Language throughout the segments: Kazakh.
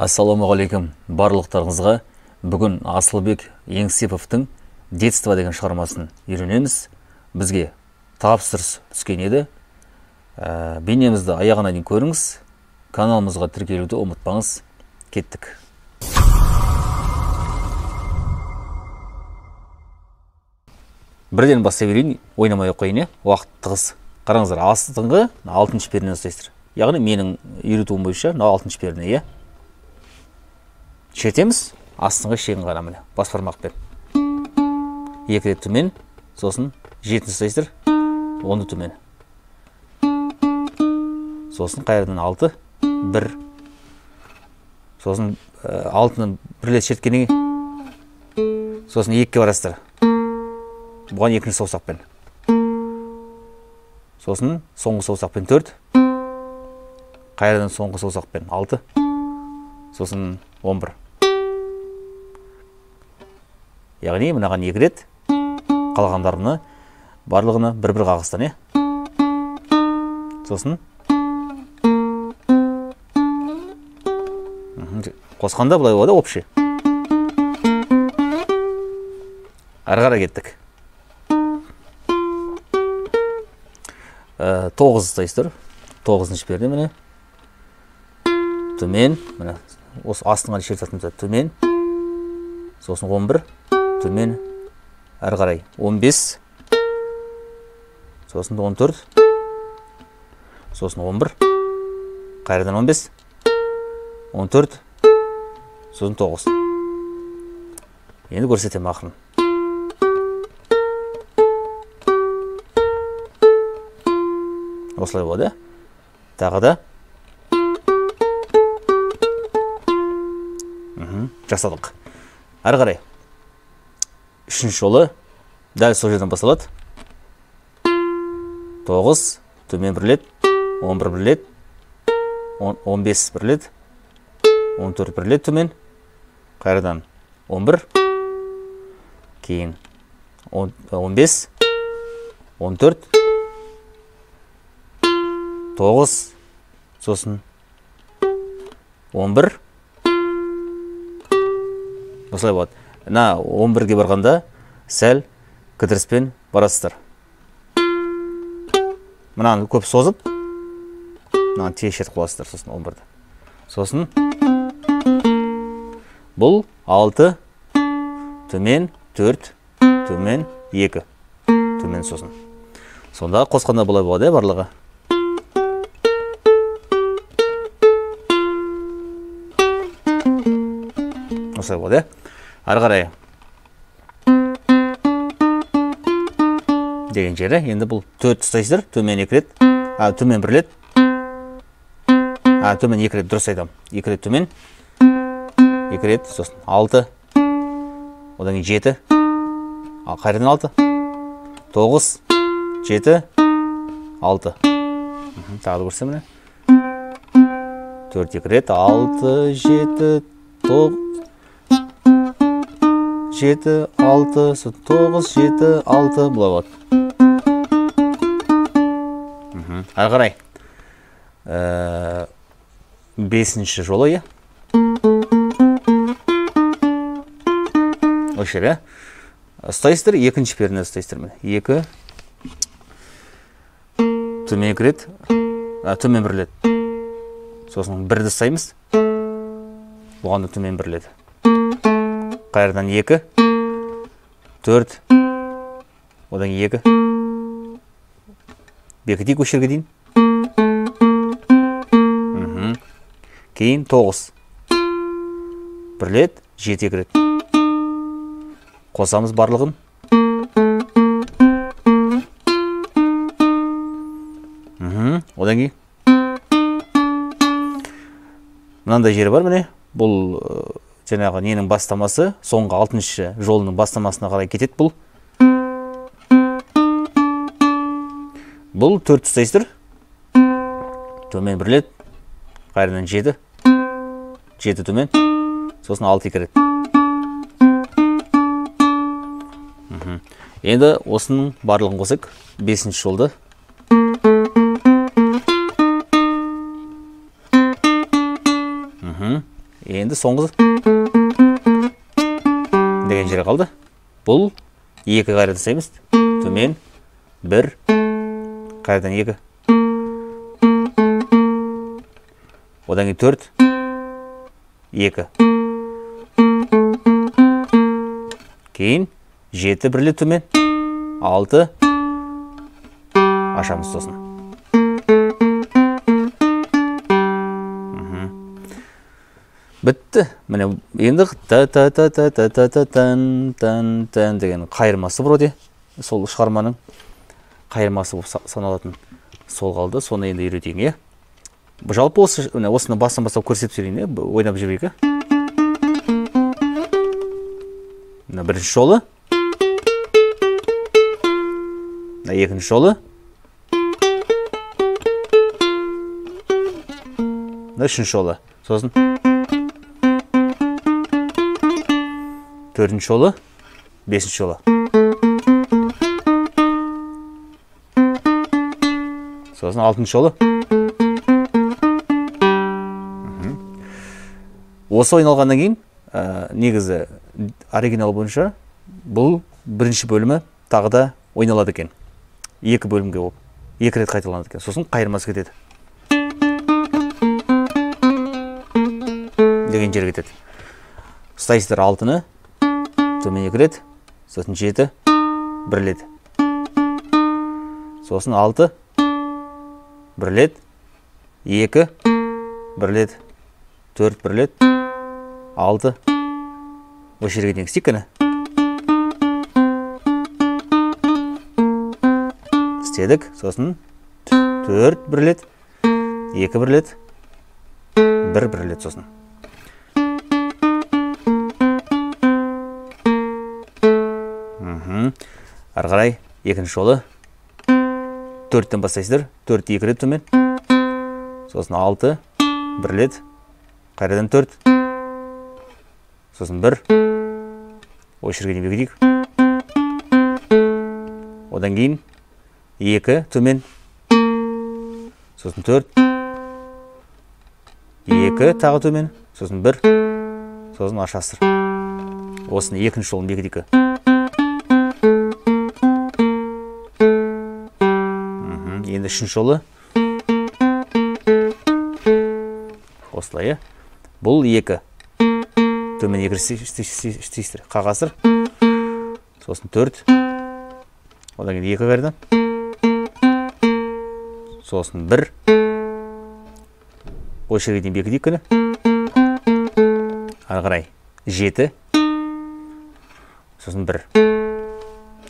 Ассалаумағалейкум барлықтарыңызға. Бүгін Асылбек Еңсеповтың «Детство» деген шығармасын үйренеміз. Бізге тапсырыс түскен еді. Бейнемізді аяғына дейін көріңіз. Каналымызға тіркелуді ұмытпаңыз. Кеттік. Бірден бастай берейін, ойнамай қойын, уақыт тығыз. Қараңыздар, астыңғы 6-шы пернені ұстайсыздар. Яғни менің үйретуім бойынша 6-шы перне, шертеміз, астыңғы шегін қарамын, бас бармақпен. 2 рет төмен, сосын 7-ні ұстайсыздар, 10-ды төмен. Сосын қайырдан 6, 1. Сосын 6-ны бірлет шерткенен, сосын 2-ке барасыздар. Бұған 2-ші саусақпен. Сосын соңғы саусақпен 4. Қайырдан соңғы саусақпен 6. Сосын 11. Яғни мынаған 2 рет, қалғандарыны барлығына бір-бір қағыстан, Сосын қосқанда бұлай болады, общий. Ары-қара кеттік. 9 ұстайсыздар. 9-шы перде міне. Төмен, міне. Осы астыңға шертатымызда төмен. Сосын 11. Төмен, әрі қарай 15, сосын 14, сосын 11, қайрадан 15, 14, сосын 9. Енді көрсетем ақырын. Осылай болады. Тағы да. Жасадық. Әрі қарай. 3-ші жолы дәл сол жерден басталады. 9, төмен бірлет, 11 бірлет, 15 бірлет, 14 бірлет төмен, қайрадан 11, кейін 15, 14, 9, сосын 11, осылай болады. 11-ге барғанда сәл кідіріспен барасыздар. Мұнаны көп созып, мұнаны тез шертіп қаласыздар, сосын 11-ді. Сосын бұл 6, төмен 4, төмен 2, төмен сосын. Сонда қосқанда бұлай болады, барлығы. Осылай болады. Ары қарай деген жері. Енді бұл 4 ұстайсыздар. Төмен 2 рет. Төмен 1 рет. Төмен 2 рет, дұрыс айтам. 2 рет төмен. 2 рет, сосын 6. Одан 7. Қайрадан 6. 9, 7, 6. Тағы көрсем міне. 4 2 рет, 6, 7, 9. 7, 6, 9, 7, 6, бұлай болады. Ары қарай. 5-ші жолы, Өшер, ұстайсыздар, 2-ші перне ұстайсыздар. 2, төмен 2 рет, төмен 1 рет. Сосын 1-ді ұстаймыз. Бұған да төмен 1 рет. Қайырдан 2, 4, одан 2, бекітейік өшерге дейін. Кейін 9, 1 рет, 7 2 рет. Қосамыз барлығын. Одан кейін. Мынандай жері бар міне. Бұл жаңағы ненің бастамасы, соңғы 6-шы жолының бастамасына қарай кетеді бұл. Бұл 4 ұстайсыздар. Төмен 1 рет, қайрадан 7, 7 төмен, сосын 6 2 рет. Енді осының барлығын қосайық. 5-ші жолды. Енді соңғысы деген жері қалды. Бұл 2 қайрадан жасаймыз. Төмен 1 қайрадан 2. Одан кейін 4 2. Кейін 7 бірлет төмен 6 ашамыз сосын. Бітті. Міне енді та-та-та-та-та-та-та-тан деген қайырмасы бар оде. Сол шығарманың қайырмасы болып саналатын сол қалды. Соны енді үйретейін, е. Жалпы осыны басын бастап көрсетіп жүрейін, е. Ойнап жүрейік, е. Бірінші жолы. Екінші жолы. Үшінші жолы. Сосын. Төртінші жолы. Бесінші жолы. Сосын алтыншы жолы. Осы ойналғаннан кейін, негізі оригинал бойынша бұл бірінші бөлімі тағы да ойналады екен. 2 бөлімге болып, 2 рет қайталанады екен. Сосын қайырмасы кетеді. Деген жер кетеді. Ұстайсыздар 6-ны, төмен 2 рет, сосын 7, 1 рет. Сосын 6, 1 рет, 2, 1 рет, 4, 1 рет, 6. Осы жерге дейін істейік кәні. Істедік, сосын 4 1 рет, 2 1 рет, 1 1 рет сосын. Ары қарай екінші жолы 4-тен бастайсыздар. 4 2 рет төмен. Сосын 6 1 рет, қайрадан 4. Сосын 1. Осы жерге дейін бекітейік. Одан кейін 2 төмен. Сосын 4. 2 тағы төмен. Сосын 1. Сосын ашасыр. Осыны екінші жолын бекітейік. Енді үшінші жолы. Осылай. Бұл 2. Төмен 2 істейсіздер. Қағасыр. Сосын 4. Одан кейін 2 қайрадан. Сосын 1. Осы жерге дейін бекітейік күні. Ары қарай 7. Сосын 1.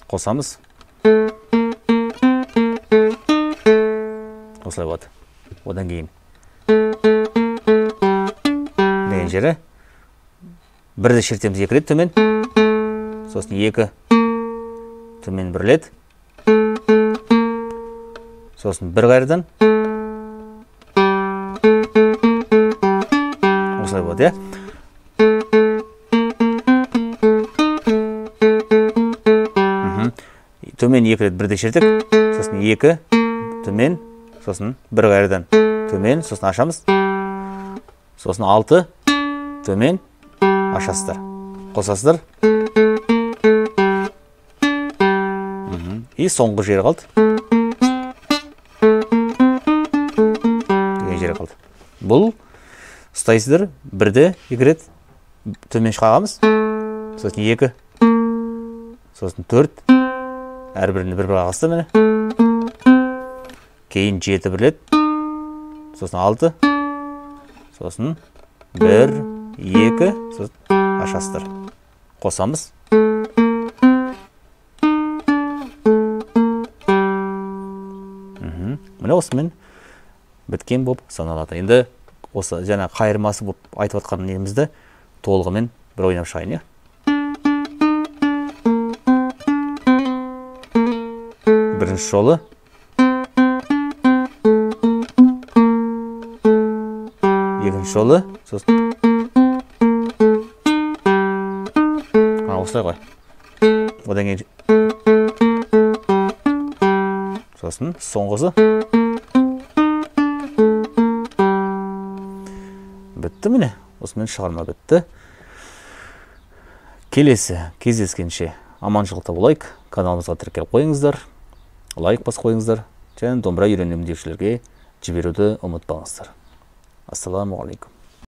Қосамыз. Осылай болады. Одан кейін деген жері 1-ді шертеміз 2 рет төмен. Сосын 2 төмен 1 рет. Сосын 1 қайрадан. Осылай болады, е. Төмен 2 рет 1-ді шертік. Сосын 2 төмен. Сосын 1 қайрадан төмен. Сосын ашамыз. Сосын 6 төмен. Ашасыздар. Қосасыздар. И соңғы жері қалды. Деген жері қалды. Бұл ұстайсыздар. 1-ді 2 рет төмен шығағамыз. Сосын 2. Сосын 4. Әрбіріне 1 қағасыздар мені. Кейін 7 1 рет. Сосын 6. Сосын 1 2. Сосын ашасыздар. Қосамыз. Міне осымен біткен болып саналады. Енді осы жаңа қайырмасы болып айтып атқан немізді толығымен бір ойнап шығайын, е. Бірінші жолы. Екінші жолы. Сосын. Осылай ғой. Одан кейін. Сосын соңғысы. Бітті міне. осымен шығарма бітті. Келесі кездескенше аманшылықта болайық. Каналымызға тіркеліп қойыңыздар, лайк бас қойыңыздар, және домбыра үйренемін деушілерге жіберуді ұмытпаңыздар. Ассаламу алейкум.